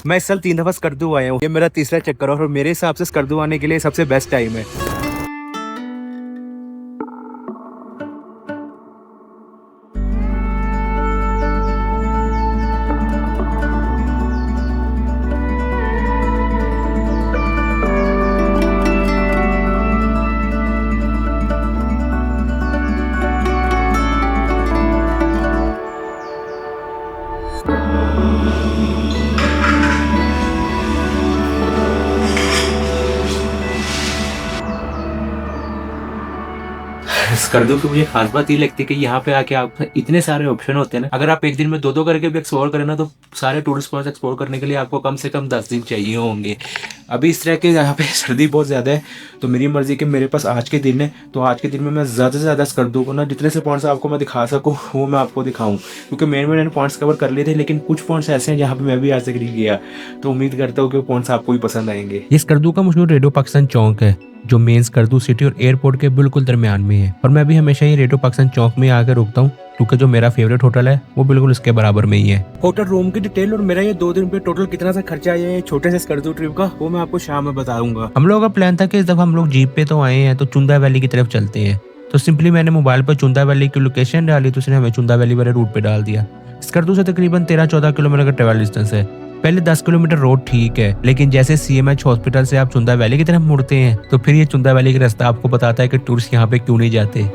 मैं इस साल 3 दफा स्कर्दू आया हूँ, ये मेरा तीसरा चक्कर है और मेरे हिसाब से स्कर्दू आने के लिए सबसे बेस्ट टाइम है। स्कर्दू की मुझे खास बात ये लगती है कि यहाँ पे आके आप इतने सारे ऑप्शन होते हैं ना। अगर आप एक दिन में दो करके भी एक्सप्लोर करें ना, तो सारे टूरिस्ट स्पॉट्स एक्सप्लोर करने के लिए आपको कम से कम 10 दिन चाहिए होंगे। अभी इस तरह के यहाँ पे सर्दी बहुत ज़्यादा है, तो मेरी मर्जी कि मेरे पास आज के दिन है, तो आज के दिन में मैं ज़्यादा से ज़्यादा स्कर्दू को ना जितने से पॉइंट्स आपको मैं दिखा सकूँ वो मैं आपको दिखाऊँ, क्योंकि मेन पॉइंट्स कवर कर लिए थे, लेकिन कुछ पॉइंट्स ऐसे हैं जहाँ पे मैं भी आज तक नहीं गया, तो उम्मीद करता हूँ कि वो पॉइंट्स आपको भी पसंद आएंगे। ये स्कर्दू का मशहूर रेडियो पाकिस्तान चौक है जो मेन स्कर्दू सिटी और एयरपोर्ट के बिल्कुल दरमियान में है, और मैं भी हमेशा ये रेडियो पाकिस्तान चौक में आकर रुकता हूँ, क्योंकि जो मेरा फेवरेट होटल है वो बिल्कुल इसके बराबर में ही है। होटल रूम की डिटेल और मेरा ये 2 दिन पे टोटल कितना सा खर्चा आया है छोटे से स्कर्दू ट्रिप का, वो मैं आपको शाम में बताऊंगा। हम लोगों का प्लान था कि इस दफा हम लोग जीप पे तो आए हैं तो चुंदा वैली की तरफ चलते हैं, तो सिंपली मैंने मोबाइल पर चुंदा वैली की लोकेशन डाली तो उसने हमें चुंदा वैली वाले रूट पे डाल दिया। स्कर्दू से तकरीबन 13-14 किलोमीटर का ट्रेवल डिस्टेंस है। पहले 10 किलोमीटर रोड ठीक है, लेकिन जैसे CMH हॉस्पिटल से आप चुंदा वैली की तरफ मुड़ते हैं तो फिर ये चुंदा वैली का रास्ता आपको बताता है कि टूरिस्ट यहाँ पे क्यों नहीं जाते।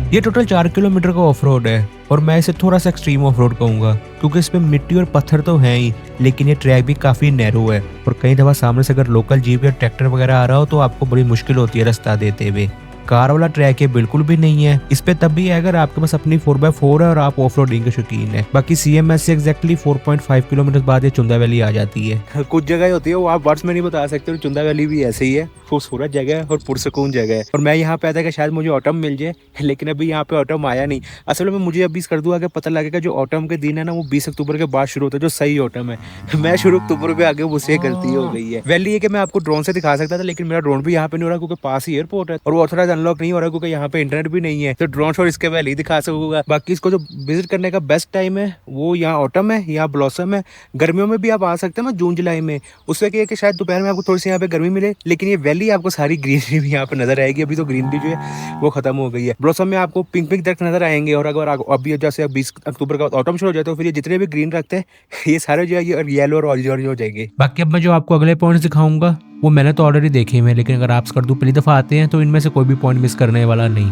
ये टोटल 4 किलोमीटर का ऑफ रोड है, और मैं इसे थोड़ा सा एक्सट्रीम ऑफ रोड कहूंगा, क्योंकि इसमें मिट्टी और पत्थर तो है ही, लेकिन ये ट्रैक भी काफी नैरो है, और कई दफा सामने से अगर लोकल जीप या ट्रैक्टर वगैरह आ रहा हो तो आपको बड़ी मुश्किल होती है रास्ता देते हुए। कार वाला ट्रैक ये बिल्कुल भी नहीं है, इस पे तब भी है अगर आपके पास अपनी 4x4 है और आप ऑफ रोडिंग के शौकीन है। बाकी CMS से एग्जैक्टली 4.5 किलोमीटर बाद ये चुंदा वैली आ जाती है। कुछ जगह होती है वो आप वर्ड्स में नहीं बता सकते, चुंदा वैली भी ऐसे ही है, खूबसूरत जगह है और पुरसकून जगह है। और मैं यहाँ पे आता कि शायद मुझे ऑटम मिल जाए, लेकिन अभी यहाँ पे ऑटम आया नहीं। असल में मुझे अभी स्कर्दू आके पता लगेगा जो ऑटम के दिन है ना वो 20 अक्टूबर के बाद शुरू होता है, जो सही ऑटम है। मैं शुरू अक्टूबर पे आगे मुझसे गलती हो गई है। वैली है कि मैं आपको ड्रोन से दिखा सकता था, लेकिन मेरा ड्रोन भी यहाँ पे नहीं हो रहा, क्योंकि पास ही एयरपोर्ट है और वो ऑथराइज अनलॉक नहीं हो रहा, क्योंकि यहाँ पे इंटरनेट भी नहीं है, तो ड्रोन शॉट इसके वैली दिखा सकूंगा। बाकी इसको जो विजिट करने का बेस्ट टाइम है वो यहाँ ऑटम है, यहाँ ब्लॉसम है। गर्मियों में भी आप आ सकते हैं ना, जून जुलाई में, उससे क्या है कि शायद दोपहर में आपको थोड़ी सी यहाँ पे गर्मी मिले, लेकिन ये वैली आपको सारी ग्रीनरी भी यहाँ पे नजर आएगी। अभी तो ग्रीनरी जो है वो खत्म हो गई है। ब्लॉसम में आपको पिंक पिंक दरख्त नजर आएंगे, और अगर अभी जैसे 20 अक्टूबर का ऑटम शुरू हो जाए तो फिर ये जितने भी ग्रीन रखते हैं ये सारे जो है ये येलो और ऑरेंज हो जाएंगे। बाकी अब मैं जो आपको अगले पॉइंट दिखाऊंगा वो मैंने तो ऑलरेडी देखे हुए हैं, लेकिन अगर आप स्कर्दू पहली दफा आते हैं तो इनमें से कोई भी पॉइंट मिस करने वाला नहीं।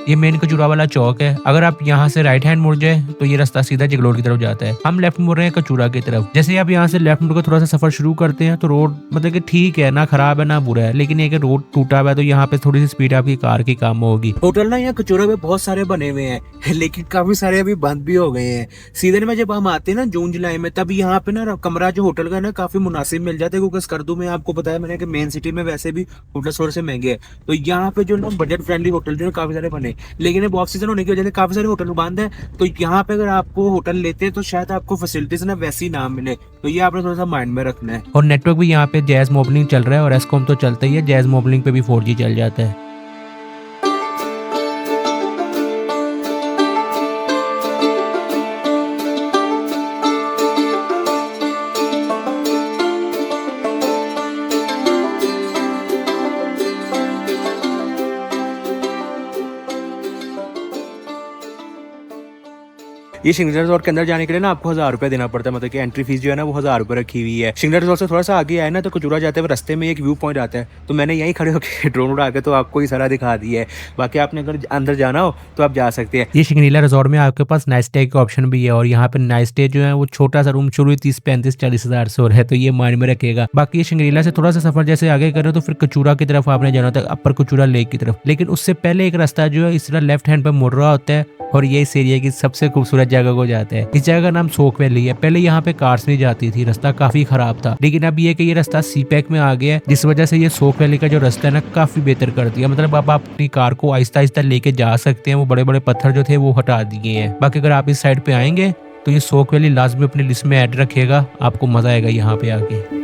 ये मेन कचूरा वाला चौक है। अगर आप यहाँ से राइट हैंड मुड़ जाए तो ये रास्ता सीधा जगलोट की तरफ जाता है। हम लेफ्ट मुड़ रहे हैं कचूरा की तरफ। जैसे ही आप यहाँ से लेफ्ट मुड़ कर थोड़ा सा सफर शुरू करते हैं तो रोड मतलब कि ठीक है, ना खराब है ना बुरा है, लेकिन एक रोड टूटा हुआ है, तो यहाँ पे थोड़ी सी स्पीड आपकी कार की कम होगी। होटल ना यहाँ कचूरा में बहुत सारे बने हुए हैं, लेकिन काफी सारे अभी बंद भी हो गए हैं। सीजन में जब हम आते हैं ना जून जुलाई में, तब यहाँ पे ना कमरा जो होटल का ना काफी मुनासिब मिल जाता है, क्योंकि स्कर्दू में आपको बताया मैंने कि मेन सिटी में वैसे भी होटल थोड़े से महंगे है, तो यहाँ पे जो ना बजट फ्रेंडली होटल जो काफी सारे बने। लेकिन अब ऑफ सीजन होने की वजह से काफी सारे होटल बंद है, तो यहाँ पे अगर आपको होटल लेते हैं तो शायद आपको फैसिलिटीज ना वैसी ना मिले, तो ये आपने थोड़ा सा माइंड में रखना है। और नेटवर्क भी यहाँ पे जैज मोबाइलिंग चल रहा है, और एस्कॉम तो चलता ही है, जैज मोबाइलिंग पे भी 4G चल जाता है। ये शिंगड़ा रिजॉर्ट के अंदर जाने के लिए ना आपको 1000 रुपया देना पड़ता है, मतलब कि एंट्री फीस जो है ना वो 1000 रुपये रखी हुई है। शिंगड़ा रिजॉर्ट से थोड़ा सा आगे आए ना तो कचूरा जाते हुए रास्ते में एक व्यू पॉइंट आता है, तो मैंने यहीं खड़े होकर ड्रोन उड़ा के तो आपको ये सारा दिखा दिया है। बाकी आपने अगर अंदर जाना हो तो आप जा सकते हैं। ये शिंगरीला रिजॉर्ट में आपके पास नाइट स्टे का ऑप्शन भी है, और यहाँ पे नाइट स्टे जो है वो छोटा सा रूम शुरू 30-35-40 हज़ार से है, तो ये माइंड में रखेगा। बाकी ये शिंगरीला से थोड़ा सा सफर जैसे आगे करो तो फिर कचूरा की तरफ आपने जाना होता है, अपर कचूरा लेक की तरफ, लेकिन उससे पहले एक रास्ता जो है इस तरह लेफ्ट हैंड पे मुड़ रहा होता है, और ये इस एरिया की सबसे खूबसूरत जगह को जाता है। इस जगह का नाम सोक वैली है। पहले यहाँ पे कार्स नहीं जाती थी, रास्ता काफी खराब था, लेकिन अब ये कि ये रास्ता सीपैक में आ गया है, जिस वजह से ये सोक वैली का जो रास्ता है ना काफी बेहतर कर दिया। मतलब अब आप अपनी कार को आहिस्ता आहिस्ता लेके जा सकते हैं, वो बड़े बड़े पत्थर जो थे वो हटा दिए हैं। बाकी अगर आप इस साइड पे आएंगे तो ये सोक वैली लाजमी अपनी लिस्ट में ऐड रखिएगा, आपको मजा आएगा यहाँ पे आके।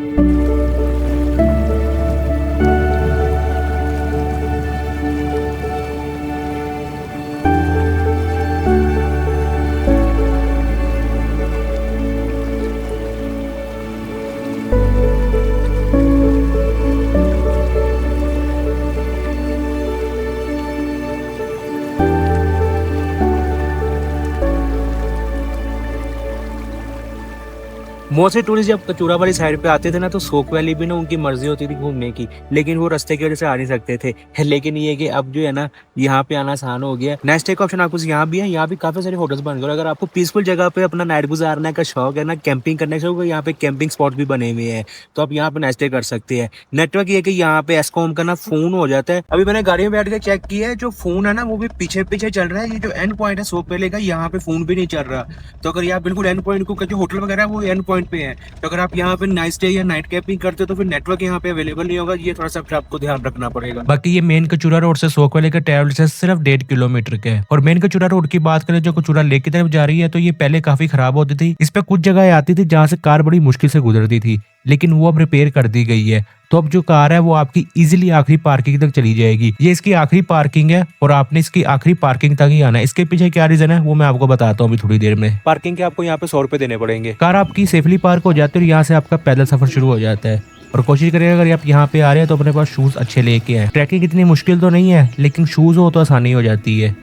मोस्टली टूरिस्ट जब कचूरा वाली साइड पे आते थे ना, तो सोक वैली भी ना उनकी मर्जी होती थी घूमने की, लेकिन वो रास्ते की वजह से आ नहीं सकते थे। लेकिन ये कि अब जो है ना, यहाँ पे आना आसान हो गया। नेक्स्ट एक ऑप्शन आपको यहाँ भी है, यहाँ भी काफी सारे होटल्स बन गए। और अगर आपको पीसफुल जगह पे अपना नाइट गुजारने का शौक है ना, कैंपिंग करने का शौक है, यहाँ पे कैंपिंग स्पॉट भी बने हुए हैं, तो आप यहाँ पे नाइट स्टे कर सकते हैं। नेटवर्क ये कि यहाँ पे एस्कॉम का ना फोन हो जाता है। अभी मैंने गाड़ी में बैठ के चेक किया है, जो फोन है ना वो भी पीछे पीछे चल रहा है। ये जो एंड पॉइंट है सोक वैली का, यहाँ पे फोन भी नहीं चल रहा। तो अगर यहाँ बिल्कुल एंड पॉइंट को, जो होटल वगैरह है वो एंड पॉइंट पे है, तो अगर आप यहाँ पे नाइट स्टे या नाइट कैंपिंग करते हो तो फिर नेटवर्क यहाँ पे अवेलेबल नहीं होगा। ये थोड़ा सा आपको ध्यान रखना पड़ेगा। बाकी ये मेन कचूरा रोड से सोक वैली का ट्रैवल डिस्टेंस सिर्फ 1.5 किलोमीटर का है। और मेन कचूरा रोड की बात करें, जो कचूरा लेक की तरफ जा रही है, तो ये पहले काफी खराब होती थी। इस पे कुछ जगह आती थी जहाँ से कार बड़ी मुश्किल से गुजरती थी, लेकिन वो अब रिपेयर कर दी गई है। तो अब जो कार है वो आपकी इजीली आखिरी पार्किंग तक चली जाएगी। ये इसकी आखिरी पार्किंग है और आपने इसकी आखिरी पार्किंग तक ही आना है। इसके पीछे क्या रीजन है वो मैं आपको बताता हूँ अभी थोड़ी देर में। पार्किंग के आपको यहाँ पे 100 रुपए देने पड़ेंगे। कार आपकी सेफली पार्क हो जाती है और यहाँ से आपका पैदल सफर शुरू हो जाता है। और कोशिश करिएगा अगर आप यहाँ पे आ रहे हैं तो अपने पास शूज अच्छे लेके आए। ट्रैकिंग इतनी मुश्किल तो नहीं है, लेकिन शूज हो तो आसानी हो जाती है।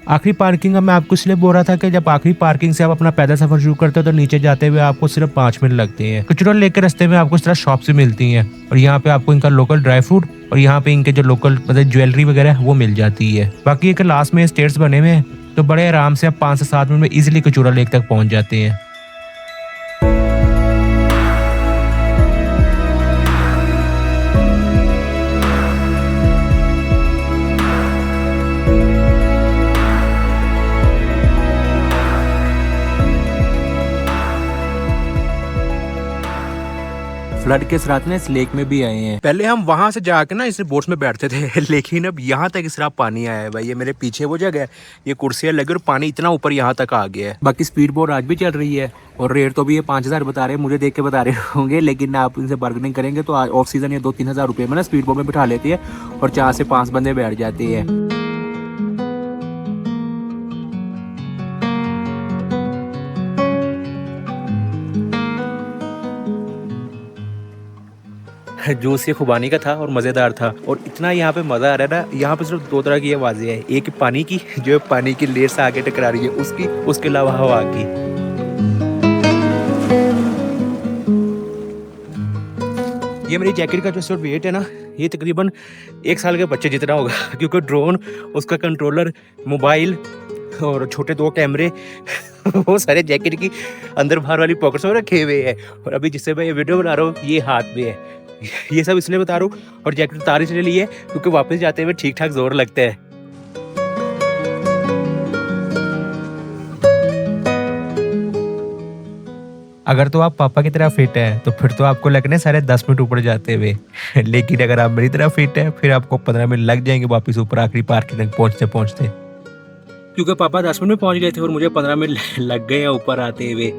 आखिरी पार्किंग का मैं आपको इसलिए बोल रहा था कि जब आखिरी पार्किंग से आप अपना पैदल सफर शुरू करते हो तो नीचे जाते हुए आपको सिर्फ 5 मिनट लगते हैं। कचूरा लेकर रास्ते में आपको इस तरह शॉप से मिलती हैं और यहाँ पे आपको इनका लोकल ड्राई फ्रूट और यहाँ पे इनके जो लोकल मतलब ज्वेलरी वगैरह वो मिल जाती है। बाकी एक लास्ट में स्टेयर्स बने हुए हैं, तो बड़े आराम से आप 5 से 7 मिनट में इजिली कचूरा लेक तक पहुंच जाते हैं। फ्लड के साथ ना इस लेक में भी आए हैं। पहले हम वहां से जाके ना इस बोट्स में बैठते थे, लेकिन अब यहाँ तक इस तरह पानी आया है। भाई ये मेरे पीछे वो जगह है, ये कुर्सियां लगी और पानी इतना ऊपर यहाँ तक आ गया है। बाकी स्पीड बोट आज भी चल रही है और रेट तो भी ये 5000 बता रहे हैं, मुझे देख के बता रहे होंगे, लेकिन आप इनसे बार्गेनिंग करेंगे तो ऑफ सीजन ये 2-3 हजार रुपये में ना स्पीड बोट में बिठा लेती है और 4 से 5 बंदे बैठ जाते हैं। जूस ये खुबानी का था और मज़ेदार था और इतना यहाँ पे मज़ा आ रहा है ना। यहाँ पे सिर्फ 2 तरह की आवाज़ें हैं, एक पानी की जो पानी की लेयर से आगे टकरा रही है उसकी, उसके अलावा हवा की। ये मेरी जैकेट का जो सिर्फ वेट है ना, ये तकरीबन 1 साल के बच्चे जितना होगा, क्योंकि ड्रोन, उसका कंट्रोलर, मोबाइल और छोटे 2 कैमरे वो सारे जैकेट की अंदर बाहर वाली पॉकेट्स में रखे हुए हैं। और अभी जिससे मैं ये वीडियो बना रहा हूँ ये हाथ में है। ये सब इसलिए बता रहा हूँ और जैकेट उतार इसलिए ली है क्योंकि वापस जाते हुए ठीक ठाक जोर लगता है। अगर तो आप पापा की तरह फिट है तो फिर तो आपको लगने सारे 10 मिनट ऊपर जाते हुए लेकिन अगर आप मेरी तरह फिट है फिर आपको 15 मिनट लग जाएंगे वापस ऊपर आखिरी पार्किंग तक पहुंचते पहुंचते। क्योंकि पापा 10 मिनट में पहुंच गए थे और मुझे 15 मिनट लग गए हैं ऊपर आते हुए।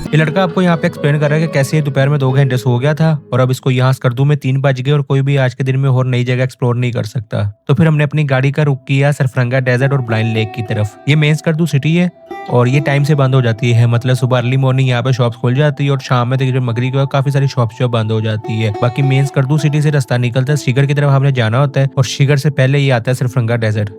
ये लड़का आपको यहाँ पे एक्सप्लेन कर रहा है कि कैसे ये दोपहर में 2 घंटे सो गया था और अब इसको यहाँ स्कर्दू में 3 बज गए और कोई भी आज के दिन में और नई जगह एक्सप्लोर नहीं कर सकता। तो फिर हमने अपनी गाड़ी का रुख किया सरफरंगा डेजर्ट और ब्लाइंड लेक की तरफ। ये मेन स्कर्दू सिटी है और ये टाइम से बंद हो जाती है, मतलब सुबह अर्ली मॉर्निंग यहाँ पे शॉप्स खुल जाती है और शाम में तकरीबन मगरिब के बाद काफी सारी शॉप्स जो बंद हो जाती है। बाकी मेन स्कर्दू सिटी से रास्ता निकलता है शिगर की तरफ हमने जाना होता है और शिगर से पहले ये आता है सरफरंगा डेजर्ट।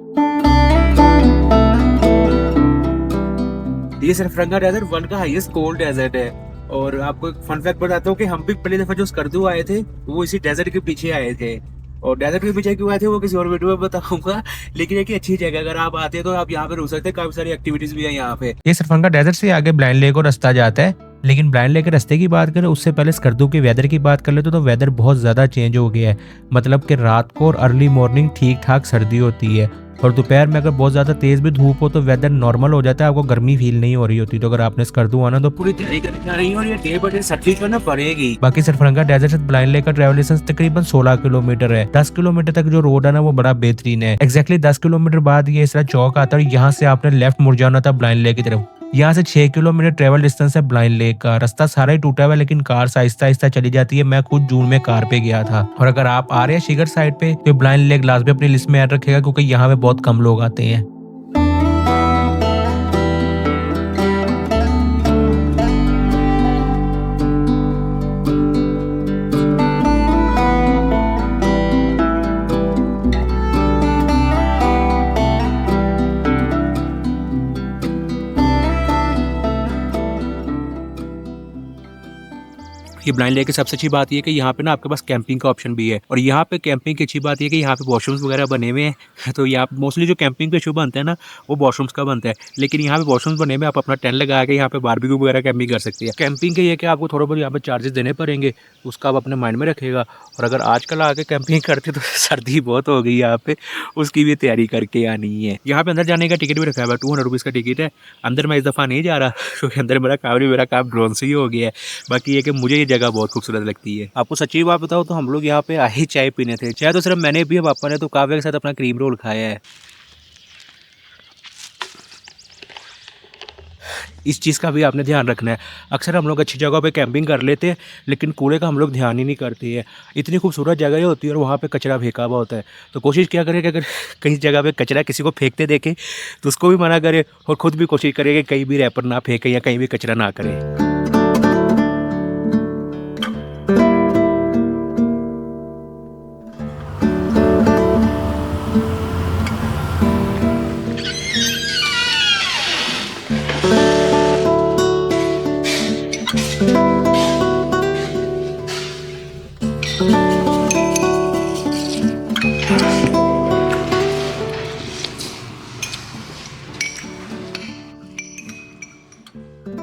ये सरफरंगा डेजर्ट वर्ल्ड का हाईएस्ट कोल्ड डेजर्ट है। और आपको एक फन फैक्ट बताता हूँ कि हम भी पहली दफा जो स्कर्दू आए थे वो इसी डेजर्ट के पीछे आए थे। और डेजर्ट के पीछे क्यों आए थे वो किसी और वीडियो में बताऊंगा, लेकिन एक अच्छी जगह अगर आप आते हैं तो आप यहाँ पे रुक सकते हैं, काफी सारी एक्टिविटीज भी है यहाँ पे। ये सरफरंगा डेजर्ट से आगे ब्लाइंड लेक और रास्ता जाता है लेकिन ब्लाइंड लेक के रास्ते की बात करें उससे पहले स्कर्दू के वेदर की बात कर ले तो वेदर बहुत ज़्यादा चेंज हो गया है। मतलब कि रात को और अर्ली मॉर्निंग ठीक ठाक सर्दी होती है और दोपहर में अगर बहुत ज़्यादा तेज़ भी धूप हो तो वेदर नॉर्मल हो जाता है, आपको गर्मी फील नहीं हो रही होती। तो अगर आपने स्कर्दू आना तो पूरी तैयारी करके जा रही है और ये डे बाय डे सर्दी तो ना पड़ेगी। बाकी सरफरंगा डेजर्ट से ब्लाइंड लेक का ट्रैवल डिस्टेंस तकरीबन 16 किलोमीटर है। 10 किलोमीटर तक जो रोड है ना वो बड़ा बेहतरीन है। एग्जैक्टली 10 किलोमीटर बाद ये इस तरह चौक आता है और यहाँ से आपने लेफ्ट मुड़ जाना था ब्लाइंड लेक की तरफ। यहाँ से 6 किलोमीटर ट्रेवल डिस्टेंस है ब्लाइंड लेक का। रास्ता सारा ही टूटा हुआ है लेकिन कार आहिस्ता आहिस्ता चली जाती है। मैं खुद जून में कार पे गया था। और अगर आप आ रहे हैं शिगर साइड पे तो ब्लाइंड लेक लास्ट में अपनी लिस्ट में ऐड रखेगा क्योंकि यहाँ पे बहुत कम लोग आते हैं। ये ब्लाइंड लेक की सबसे अच्छी बात ये है कि यहाँ पे ना आपके पास कैंपिंग का ऑप्शन भी है और यहाँ पे कैंपिंग की अच्छी बात ये है कि यहाँ पे वॉशरूम्स वगैरह बने हुए हैं। तो यहाँ मोस्टली जो कैंपिंग पे शो बनता है ना वो वॉशरूम्स का बनता है, लेकिन यहाँ पे वॉशरूम्स बने हुए, आप अपना टेंट लगा के यहाँ पे बारबेक्यू वगैरह कैंपिंग कर सकते हैं। कैंपिंग के ये कि आपको थोड़ा बहुत यहाँ पे चार्जेस देने पड़ेंगे, उसका आप अपने माइंड में रखेगा। और अगर आजकल आके कैंपिंग करते तो सर्दी बहुत हो गई यहाँ पे, उसकी भी तैयारी करके आनी है। यहाँ पे अंदर जाने का टिकट भी रखा है, 200 रुपीज़ का टिकट है। अंदर मैं इस दफ़ा नहीं जा रहा क्योंकि अंदर मेरा काम ड्रोन से ही हो गया है। बाकी ये कि मुझे ये जगह बहुत खूबसूरत लगती है। आपको सच्ची बात बताओ तो हम लोग यहाँ पे आए चाय पीने थे। चाय तो सिर्फ मैंने भी, पापा ने तो काव्या के साथ अपना क्रीम रोल खाया है। इस चीज़ का भी आपने ध्यान रखना है। अक्सर हम लोग अच्छी जगह पे कैंपिंग कर लेते हैं लेकिन कूड़े का हम लोग ध्यान ही नहीं करते हैं। इतनी खूबसूरत जगह ही होती है और वहाँ पे कचरा फेंका हुआ होता है। तो कोशिश क्या करें कि अगर कहीं जगह पे कचरा किसी को फेंकते देखें तो उसको भी मना करें और ख़ुद भी कोशिश करें कि कहीं भी रैपर ना फेंकें या कहीं भी कचरा ना करें।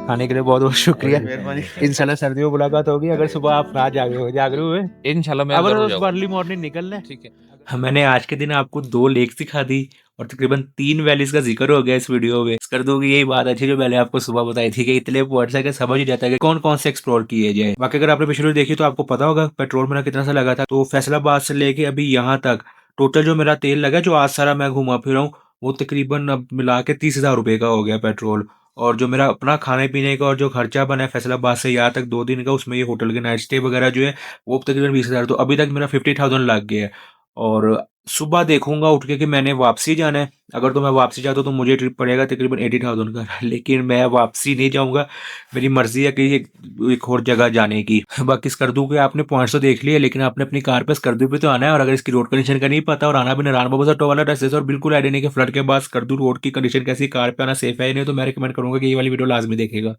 खाने के लिए बहुत बहुत शुक्रिया। इंशाल्लाह सर्दियों में मुलाकात होगी। अगर सुबह आप ना जागरूक हुए इंशाल्लाह मैं अगर ज़रूर जाऊँगा। अर्ली मॉर्निंग निकल लें। ठीक है। मैंने आज के दिन आपको 2 लेक्स दिखा दी और तकरीबन 3 वैलीज का जिक्र हो गया इस वीडियो में। कर दूंगी यही बात अच्छी जो मैंने आपको सुबह बताई थी कि इतने पॉइंट्स है कि समझ ही जाता है कि कौन कौन से एक्सप्लोर किए जाए। बाकी अगर आपने पिछली वीडियो देखी तो आपको पता होगा पेट्रोल मेरा कितना सा लगा था। तो फैसलाबाद से लेके अभी यहाँ तक टोटल जो मेरा तेल लगा, जो आज सारा मैं घुमा फिरा हूँ, वो तकरीबन अब मिला के 30,000 रुपये का हो गया पेट्रोल। और जो मेरा अपना खाने पीने का और जो खर्चा बना है फैसलाबाद से यहाँ तक 2 दिन का, उसमें ये होटल के नाइट स्टे वगैरह जो है वो तकरीबन 20,000। तो अभी तक मेरा 50,000 लग गया है। और सुबह देखूंगा उठ के कि मैंने वापसी जाना है। अगर तो मैं वापसी जाता हूँ तो मुझे ट्रिप पड़ेगा तकरीबन 80,000 का, लेकिन मैं वापसी नहीं जाऊंगा। मेरी मर्जी है कि एक और जगह जाने की। बाकी स्कर्दू के आपने पॉइंट्स तो देख लिए, लेकिन आपने अपनी कार पे स्कर्दू पे तो आना है। और अगर इसकी रोड कंडीशन का नहीं पता और आना भी नारायण बाबू से वाला रास्ते से और बिल्कुल आइडिया नहीं कि फ्लड के बाद स्कर्दू रोड की कंडीशन कैसी, कार पे आना सेफ है या नहीं, तो मैं रिकमेंड करूंगा कि ये वाली वीडियो लाजमी देखेगा।